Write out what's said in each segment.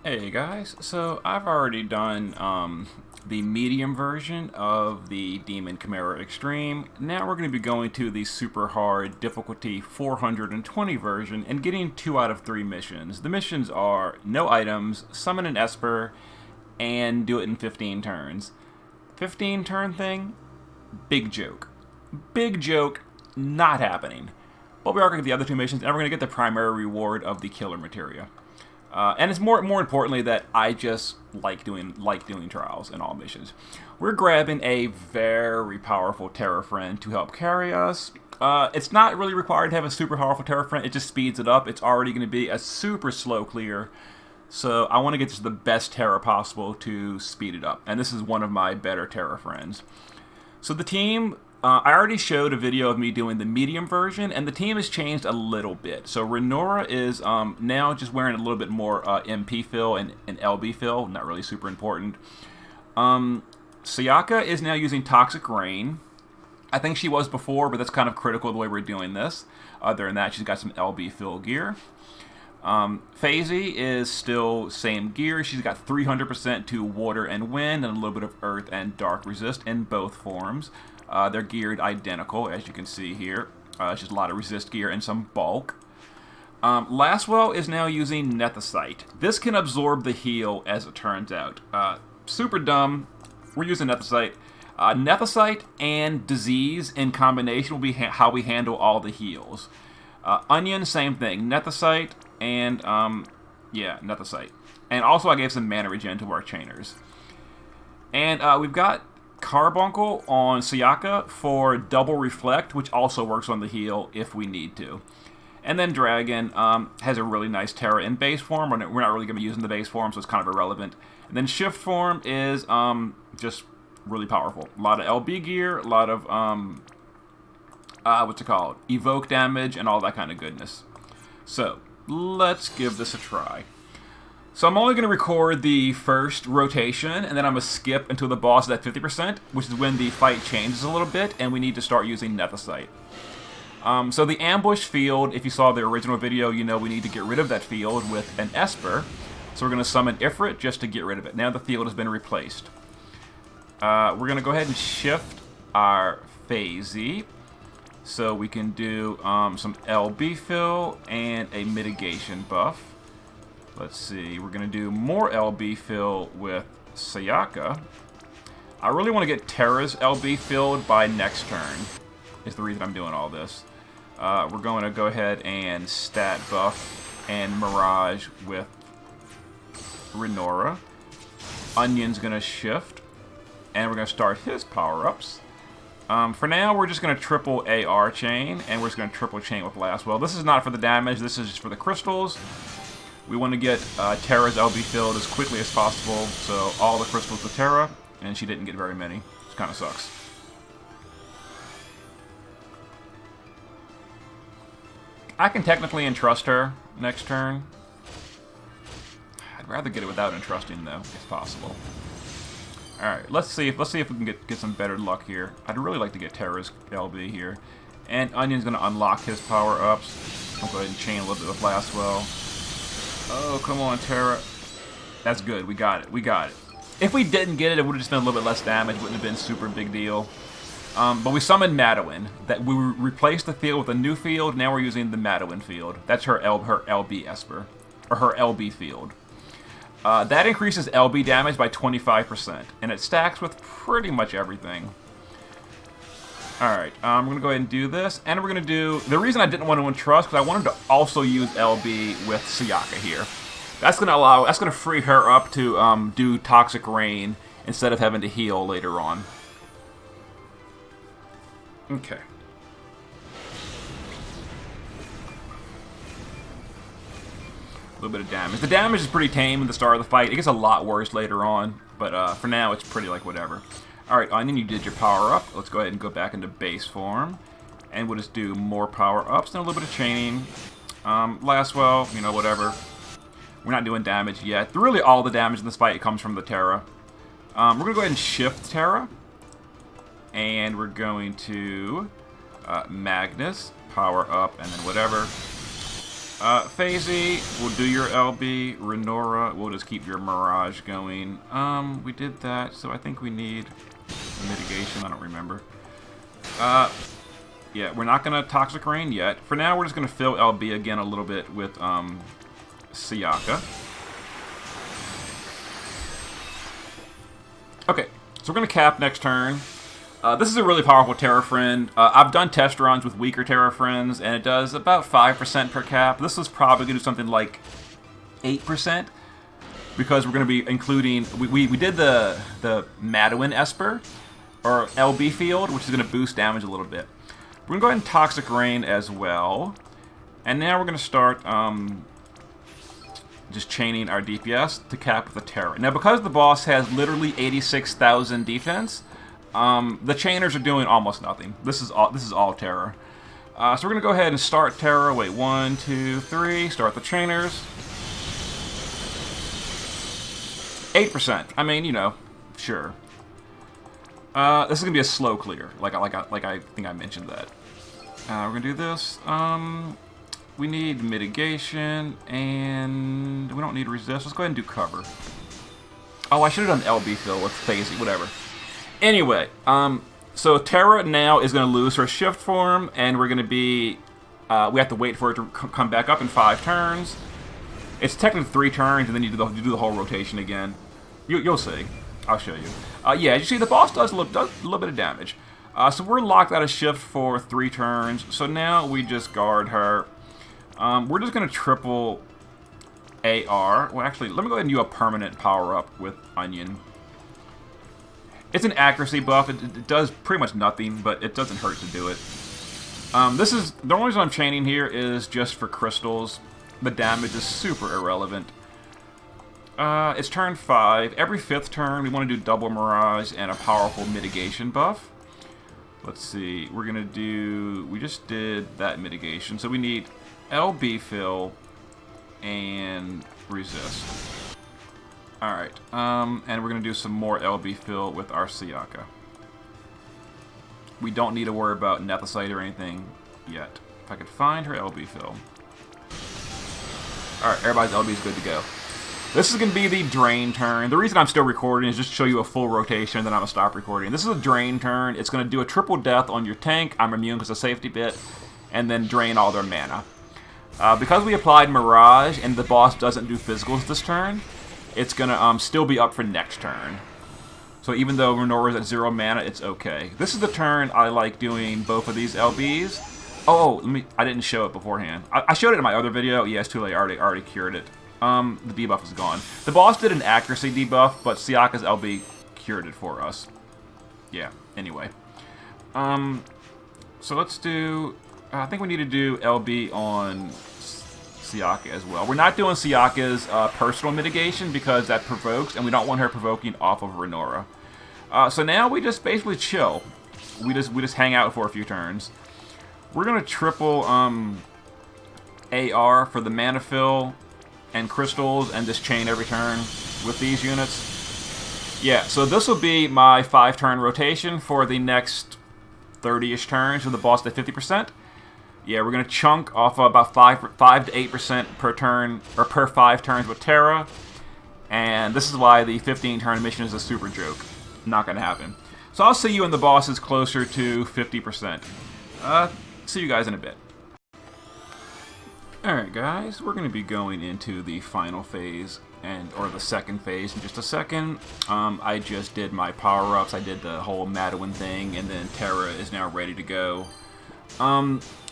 Hey guys, so I've already done the medium version of the Demon Chimera Extreme. Now we're going to be going to the super hard difficulty 420 version and getting 2 out of 3 missions. The missions are no items, summon an Esper, and do it in 15 turns. 15 turn thing? Big joke. Big joke, not happening. But we are going to get the other 2 missions, and we're going to get the primary reward of the killer materia. And it's more importantly that I just like doing trials and all missions. We're grabbing a very powerful Terra friend to help carry us. It's not really required to have a super powerful Terra friend. It just speeds it up. It's already going to be a super slow clear. So I want to get just the best Terra possible to speed it up. And this is one of my better Terra friends. So the team, I already showed a video of me doing the medium version, and the team has changed a little bit. So Renora is now just wearing a little bit more MP fill and LB fill, not really super important. Sayaka is now using Toxic Rain. I think she was before, but that's kind of critical the way we're doing this. Other than that, she's got some LB fill gear. FaZe is still same gear. She's got 300% to water and wind and a little bit of earth and dark resist in both forms. They're geared identical, as you can see here. It's just a lot of resist gear and some bulk. Lastwell is now using Nethicite. This can absorb the heal, as it turns out. Super dumb. We're using Nethicite. Nethicite and Disease in combination will be how we handle all the heals. Onion, same thing. Nethicite and, Nethicite. And also I gave some mana regen to our chainers. And we've got Carbuncle on Sayaka for double reflect, which also works on the heal if we need to. And then Dragon has a really nice Terra in base form. We're not really going to be using the base form, so it's kind of irrelevant. And then Shift form is just really powerful. A lot of LB gear, a lot of evoke damage, and all that kind of goodness. So let's give this a try. So I'm only going to record the first rotation, and then I'm going to skip until the boss is at 50%, which is when the fight changes a little bit, and we need to start using Nethicite. So the ambush field, if you saw the original video, you know we need to get rid of that field with an Esper. So we're going to summon Ifrit just to get rid of it. Now the field has been replaced. We're going to go ahead and shift our FaZe, so we can do some LB fill and a mitigation buff. Let's see, we're going to do more LB fill with Sayaka. I really want to get Terra's LB filled by next turn, is the reason I'm doing all this. We're going to go ahead and stat buff and Mirage with Renora. Onion's going to shift, and we're going to start his power-ups. For now, we're just going to triple AR chain, and we're just going to triple chain with Lastwell. This is not for the damage, this is just for the crystals. We want to get Terra's LB filled as quickly as possible, so all the crystals with Terra, and she didn't get very many, which kind of sucks. I can technically entrust her next turn. I'd rather get it without entrusting though, if possible. Alright, let's see if we can get some better luck here. I'd really like to get Terra's LB here. And Onion's gonna unlock his power-ups. I'll go ahead and chain a little bit with Lastwell. Oh, come on, Terra. That's good. We got it. We got it. If we didn't get it, it would have just been a little bit less damage. Wouldn't have been super big deal. But we summoned Madowin. That we replaced the field with a new field. Now we're using the Madowin field. That's her LB Esper. Or her LB field. That increases LB damage by 25%. And it stacks with pretty much everything. Alright, we're going to go ahead and do this, and we're going to do... The reason I didn't want to entrust, because I wanted to also use LB with Sayaka here. That's going to free her up to do Toxic Rain, instead of having to heal later on. Okay. A little bit of damage. The damage is pretty tame at the start of the fight. It gets a lot worse later on, but for now it's pretty like whatever. Alright, Onion, you did your power-up. Let's go ahead and go back into base form. And we'll just do more power-ups and a little bit of chaining. Lastwell, you know, whatever. We're not doing damage yet. Really, all the damage in this fight comes from the Terra. We're going to go ahead and shift Terra. And we're going to Magnus, power-up, and then whatever. Phasey, we'll do your LB. Renora, we'll just keep your Mirage going. We did that, so I think we need mitigation. I don't remember. Yeah, we're not going to Toxic Rain yet. For now, we're just going to fill LB again a little bit with Sayaka. Okay, so we're going to cap next turn. This is a really powerful Terra Friend. I've done test runs with weaker Terra Friends, and it does about 5% per cap. This is probably going to do something like 8%, because we're going to be including... We did the Madeline Esper, or LB Field, which is going to boost damage a little bit. We're going to go ahead and Toxic Rain as well. And now we're going to start just chaining our DPS to cap with the Terra. Now, because the boss has literally 86,000 defense... the chainers are doing almost nothing. This is all Terror. So we're gonna go ahead and start Terror. Wait, 1, 2, 3. Start the chainers. 8%. I mean, you know, sure. This is gonna be a slow clear. Like I think I mentioned that. We're gonna do this. We need mitigation, and we don't need resist. Let's go ahead and do cover. Oh, I should have done LB fill with Phasey. Whatever. Anyway, so Terra now is going to lose her shift form, and we're going to be... we have to wait for it to come back up in 5 turns. It's technically 3 turns, and then you do the whole rotation again. You'll see. I'll show you. Yeah, as you see, the boss does a little bit of damage. So we're locked out of shift for 3 turns, so now we just guard her. We're just going to triple AR. Well, actually, let me go ahead and do a permanent power-up with Onion. It's an accuracy buff. It does pretty much nothing, but it doesn't hurt to do it. This is the only reason I'm chaining here is just for crystals. The damage is super irrelevant. It's turn 5. Every 5th turn, we want to do double Mirage and a powerful mitigation buff. Let's see. We're gonna do. We just did that mitigation, so we need LB fill and resist. Alright, and we're going to do some more LB fill with our Sayaka. We don't need to worry about Nethicite or anything yet. If I could find her LB fill. Alright, everybody's LB is good to go. This is going to be the drain turn. The reason I'm still recording is just to show you a full rotation, and then I'm going to stop recording. This is a drain turn. It's going to do a triple death on your tank. I'm immune because of safety bit. And then drain all their mana. Because we applied Mirage and the boss doesn't do physicals this turn, it's gonna still be up for next turn. So even though Renora's at 0 mana, it's okay. This is the turn I like doing both of these LBs. Oh, I didn't show it beforehand. I showed it in my other video. Yeah, it's too late. I already cured it. The debuff is gone. The boss did an accuracy debuff, but Sayaka's LB cured it for us. Yeah, anyway. So let's do... I think we need to do LB on Sayaka as well. We're not doing Sayaka's personal mitigation because that provokes, and we don't want her provoking off of Renora. So now we just basically chill. We just hang out for a few turns. We're gonna triple AR for the mana fill and crystals, and just chain every turn with these units. Yeah, so this will be my 5-turn rotation for the next 30-ish turns with the boss at 50%. Yeah, we're going to chunk off about 5 to 8% per turn, or per 5 turns with Terra. And this is why the 15-turn mission is a super joke. Not going to happen. So I'll see you when the boss is closer to 50%. See you guys in a bit. Alright guys, we're going to be going into the final phase, or the second phase in just a second. I just did my power-ups, I did the whole Madeline thing, and then Terra is now ready to go.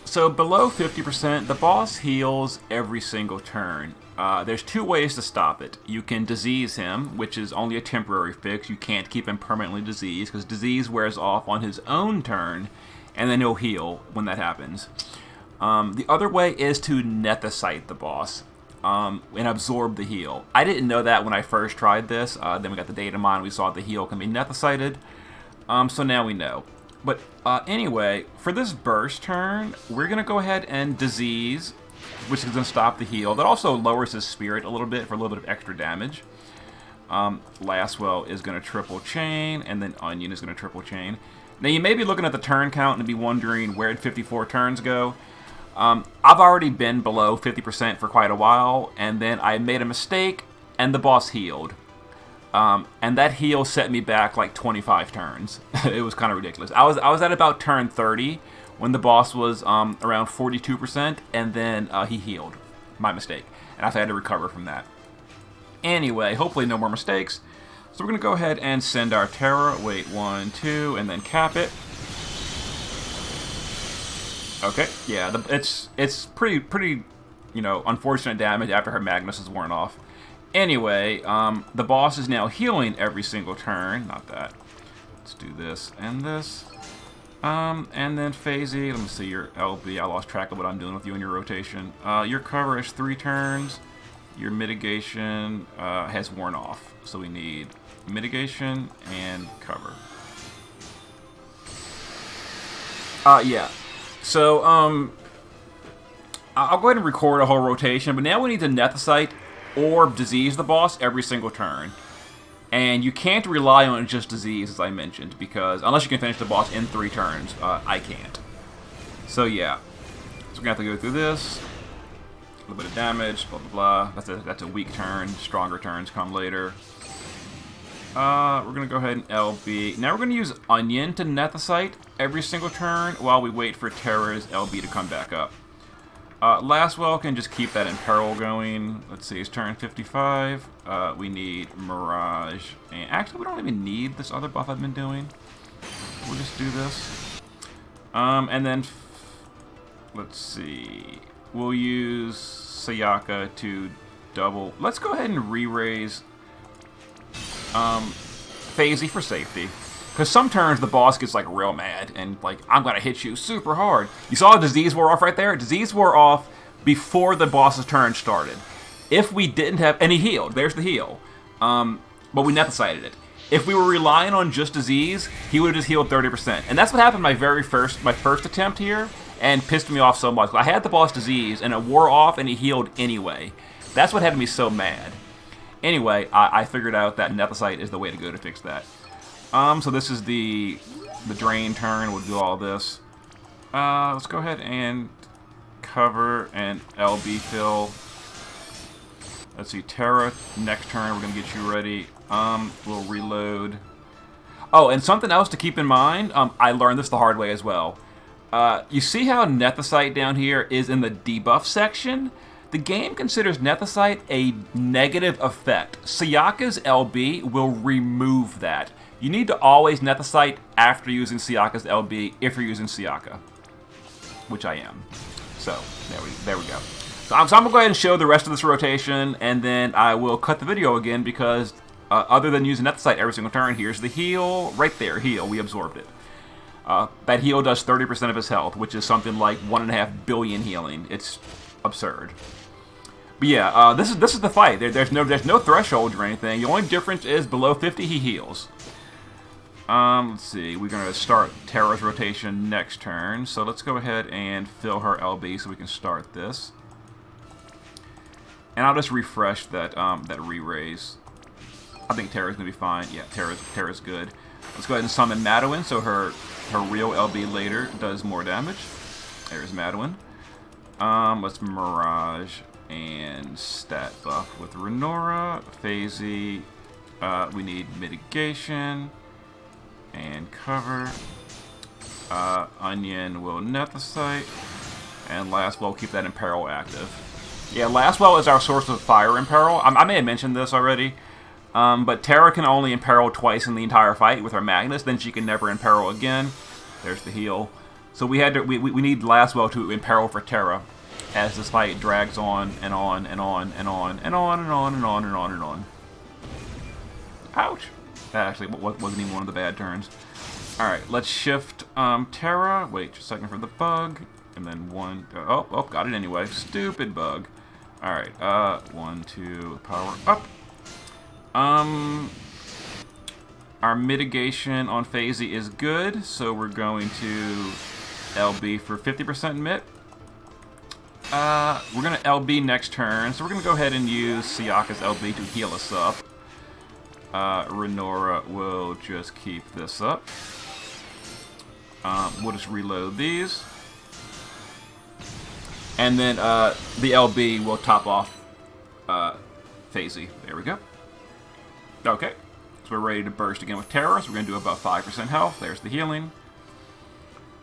So below 50%, the boss heals every single turn. There's 2 ways to stop it. You can disease him, which is only a temporary fix. You can't keep him permanently diseased, because disease wears off on his own turn, and then he'll heal when that happens. The other way is to Nethicite the boss and absorb the heal. I didn't know that when I first tried this. Then we got the data mine. We saw the heal can be Nethicited. So now we know. But anyway, for this burst turn, we're going to go ahead and disease, which is going to stop the heal. That also lowers his spirit a little bit for a little bit of extra damage. Lastwell is going to triple chain, and then Onion is going to triple chain. Now you may be looking at the turn count and be wondering where did 54 turns go. I've already been below 50% for quite a while, and then I made a mistake, and the boss healed. And that heal set me back like 25 turns. It was kind of ridiculous. I was at about turn 30 when the boss was around 42%, and then he healed. My mistake. And I've had to recover from that. Anyway, hopefully no more mistakes. So we're going to go ahead and send our Terra. Wait, 1, 2, and then cap it. Okay, yeah, it's pretty, you know, unfortunate damage after her Magnus is worn off. Anyway, the boss is now healing every single turn. Not that. Let's do this and this. And then Phasey, let me see your LB. I lost track of what I'm doing with you in your rotation. Your cover is 3 turns. Your mitigation has worn off. So we need mitigation and cover. Yeah. So, I'll go ahead and record a whole rotation, but now we need to Nethicite or disease the boss every single turn. And you can't rely on just disease, as I mentioned, because unless you can finish the boss in 3 turns, I can't. So yeah, so we're gonna have to go through this. A little bit of damage, blah blah blah. That's a weak turn. Stronger turns come later. We're gonna go ahead and LB. Now we're gonna use Onion to Nethicite every single turn while we wait for Terra's LB to come back up. Lastwell can just keep that in peril going. Let's see, it's turn 55. We need Mirage. And actually, we don't even need this other buff I've been doing. We'll just do this. And then, let's see. We'll use Sayaka to double. Let's go ahead and re-raise Phasey for safety. Because some turns the boss gets like real mad and like, I'm going to hit you super hard. You saw disease wore off right there? Disease wore off before the boss's turn started. If we didn't have, and he healed, there's the heal. But we Nethicited it. If we were relying on just disease, he would have just healed 30%. And that's what happened my first attempt here and pissed me off so much. I had the boss disease and it wore off and he healed anyway. That's what had me so mad. Anyway, I figured out that Nethicite is the way to go to fix that. So this is the drain turn. We'll do all this. Let's go ahead and cover and LB fill. Let's see, Terra, next turn, we're going to get you ready. We'll reload. Oh, and something else to keep in mind, I learned this the hard way as well. You see how Nethicite down here is in the debuff section? The game considers Nethicite a negative effect. Sayaka's LB will remove that. You need to always Nethicite after using Sayaka's LB if you're using Sayaka, which I am. So, there we go. So I'm going to go ahead and show the rest of this rotation, and then I will cut the video again because other than using Nethicite every single turn, here's the heal. Right there, heal. We absorbed it. That heal does 30% of his health, which is something like 1.5 billion healing. It's absurd. But yeah, this is the fight. There's no threshold or anything. The only difference is below 50 he heals. Let's see. We're gonna start Terra's rotation next turn. So let's go ahead and fill her LB so we can start this. And I'll just refresh that that re-raise. I think Terra's gonna be fine. Yeah, Terra's good. Let's go ahead and summon Madeline so her real LB later does more damage. There's Madeline. Let's Mirage and stat buff with Renora, Phasey. We need mitigation and cover. Onion will Nethicite, and Lastwell will keep that in peril active. Yeah, Lastwell is our source of fire in peril. I may have mentioned this already, but Terra can only imperil twice in the entire fight with her Magnus. Then she can never imperil again. There's the heal. So we need Lastwell to imperil for Terra as this fight drags on and on and on and on and on and on and on and on and on. Ouch. That actually wasn't even one of the bad turns. Alright, let's shift Terra. Wait just a second for the bug. And then one. Oh, got it anyway. Stupid bug. Alright, 1, 2, power up. Our mitigation on Phasey is good, so we're going to LB for 50% mit. We're going to LB next turn, so we're going to go ahead and use Sayaka's LB to heal us up. Renora will just keep this up. We'll just reload these. And then the LB will top off Phasey. There we go. Okay. So we're ready to burst again with Terror. So we're going to do about 5% health. There's the healing.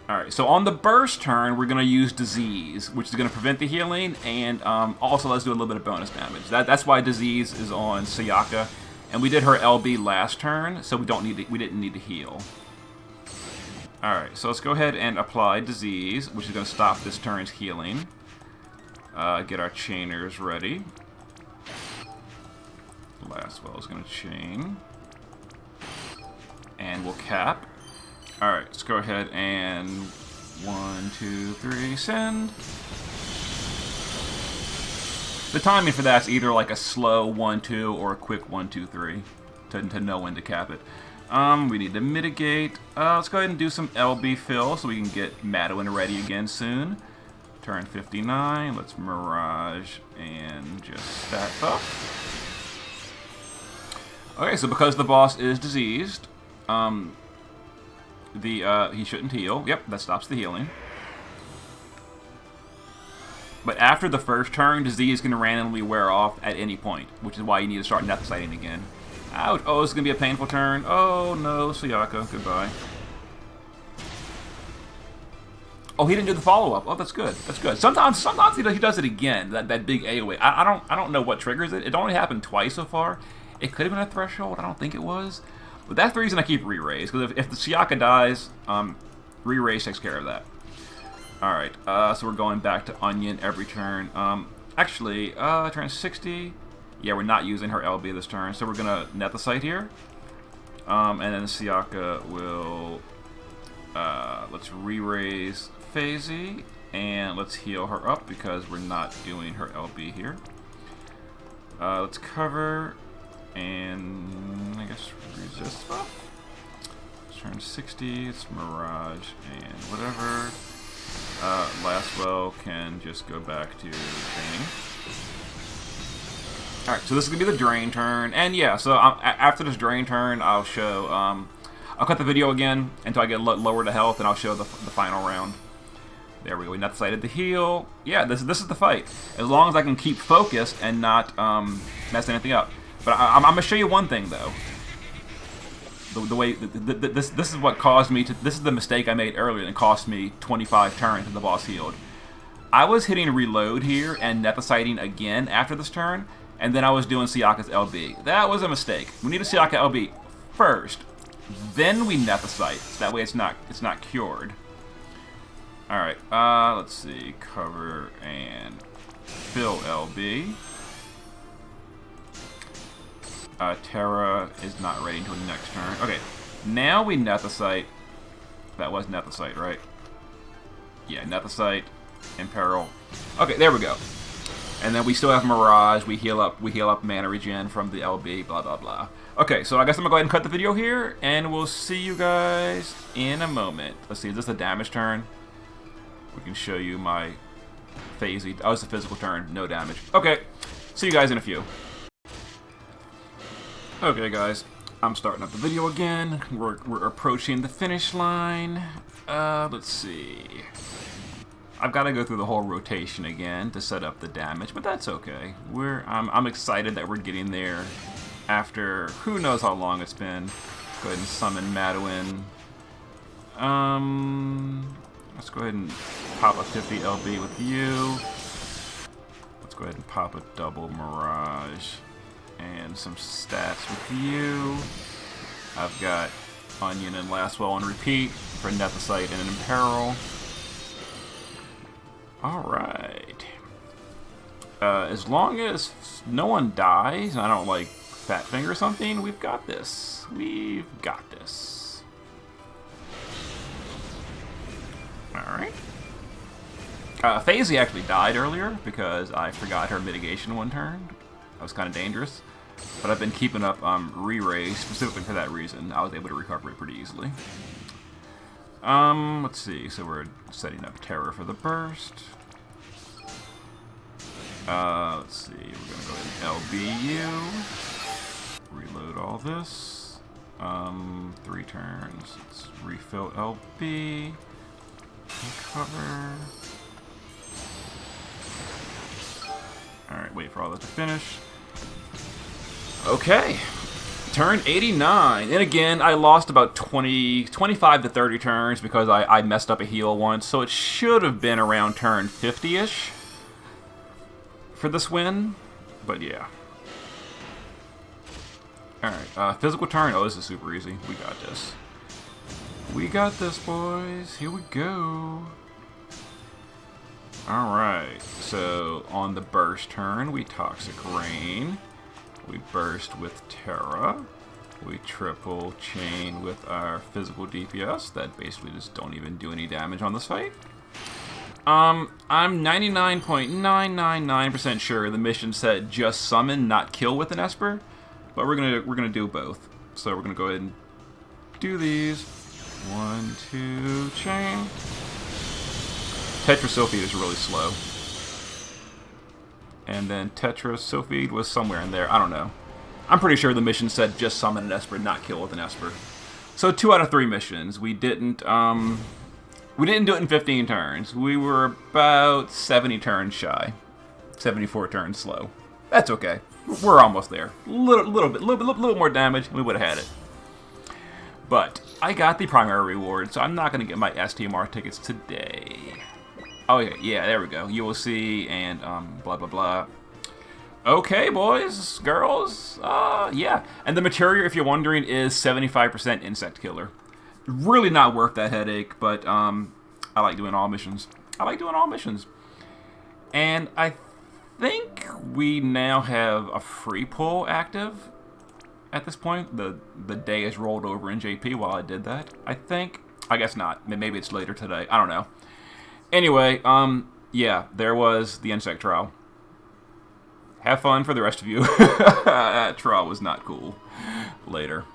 Alright, so on the burst turn, we're going to use Disease, which is going to prevent the healing, and also let's do a little bit of bonus damage. That's why Disease is on Sayaka. And we did her LB last turn, so we didn't need to heal. Alright, so let's go ahead and apply Disease, which is going to stop this turn's healing. Get our chainers ready. Lastwell is going to chain. And we'll cap. Alright, let's go ahead and 1, 2, 3, send. The timing for that's either like a slow 1, 2 or a quick 1, 2, 3 to know when to cap it. We need to mitigate. Let's go ahead and do some LB fill so we can get Madeline ready again soon. Turn 59. Let's Mirage and just stack up. Okay, so because the boss is diseased, he shouldn't heal. Yep, that stops the healing. But after the first turn, disease can randomly wear off at any point, which is why you need to start Nethersighting again. Ouch! Oh, this is gonna be a painful turn. Oh no, Sayaka, goodbye. Oh, he didn't do the follow-up. Oh, that's good. That's good. Sometimes he does it again. That big AoE. I don't know what triggers it. It only happened twice so far. It could have been a threshold. I don't think it was. But that's the reason I keep re-raise. Because if the Sayaka dies, re-raise takes care of that. Alright, so we're going back to Onion every turn. Actually, turn 60. Yeah, we're not using her LB this turn. So we're going to Nethicite here. And then Sayaka will... let's re-raise Phasey. And let's heal her up because we're not doing her LB here. Let's cover... And I guess resist buff. Turn 60, it's Mirage and whatever. Lastwell can just go back to training. Alright, so this is going to be the drain turn. And yeah, so after this drain turn, I'll show, I'll cut the video again until I get lower to health, and I'll show the final round. There we go, we not decided to heal. Yeah, this is the fight. As long as I can keep focused and not mess anything up. But I'm going to show you one thing, though. The way this is what caused me to... This is the mistake I made earlier and cost me 25 turns and the boss healed. I was hitting reload here and Nethiciting again after this turn, and then I was doing Sayaka's LB. That was a mistake. We need a Sayaka LB first, then we Nethicite. So that way it's not cured. All right. Let's see. Cover and fill LB. Terra is not ready until next turn. Okay, now we Nethicite. That was Nethicite, right? Yeah, Nethicite, Imperil. Okay, there we go. And then we still have Mirage. We heal up mana regen from the LB, blah, blah, blah. Okay, so I guess I'm going to go ahead and cut the video here, and we'll see you guys in a moment. Let's see, is this a damage turn? We can show you my Phasey. Oh, it's a physical turn, no damage. Okay, see you guys in a few. Okay, guys, I'm starting up the video again. We're approaching the finish line. Let's see. I've got to go through the whole rotation again to set up the damage, but that's okay. I'm excited that we're getting there after who knows how long it's been. Go ahead and summon Madeline. Let's go ahead and pop a 50 LB with you. Let's go ahead and pop a double Mirage. And some stats with you. I've got Onion and Lastwell on repeat for Nethicite and an Imperil. Alright. As long as no one dies, and I don't like Fat Finger or something, we've got this. We've got this. Alright. Phasey actually died earlier because I forgot her mitigation one turn. That was kind of dangerous. But I've been keeping up re-raise specifically for that reason. I was able to recover it pretty easily. Let's see. So we're setting up Terror for the burst. Let's see. We're going to go ahead and LBU. Reload all this. 3 turns. Let's refill LB. Cover. Alright, wait for all that to finish. Okay. Turn 89. And again, I lost about 25 to 30 turns because I messed up a heal once. So it should have been around turn 50-ish for this win. But yeah. Alright, physical turn. Oh, this is super easy. We got this. We got this, boys. Here we go. Alright, so on the burst turn, we Toxic Rain. We burst with Terra. We triple chain with our physical DPS that basically just don't even do any damage on this fight. I'm 99.999% sure the mission said just summon, not kill with an Esper, but we're gonna do both. So we're gonna go ahead and do these. 1, 2, chain. Tetra Sylphid is really slow. And then Tetra Sylphid was somewhere in there. I don't know. I'm pretty sure the mission said just summon an Esper, not kill with an Esper. So 2 out of 3 missions. We didn't do it in 15 turns. We were about 70 turns shy. 74 turns slow. That's okay. We're almost there. Little more damage, and we would have had it. But I got the primary reward, so I'm not going to get my STMR tickets today. Oh, yeah, there we go. You will see, and blah, blah, blah. Okay, boys, girls, yeah. And the material, if you're wondering, is 75% insect killer. Really not worth that headache, but I like doing all missions. And I think we now have a free pull active at this point. The day is rolled over in JP while I did that, I think. I guess not. Maybe it's later today. I don't know. Anyway, yeah, there was the insect trial. Have fun for the rest of you. That trial was not cool. Later.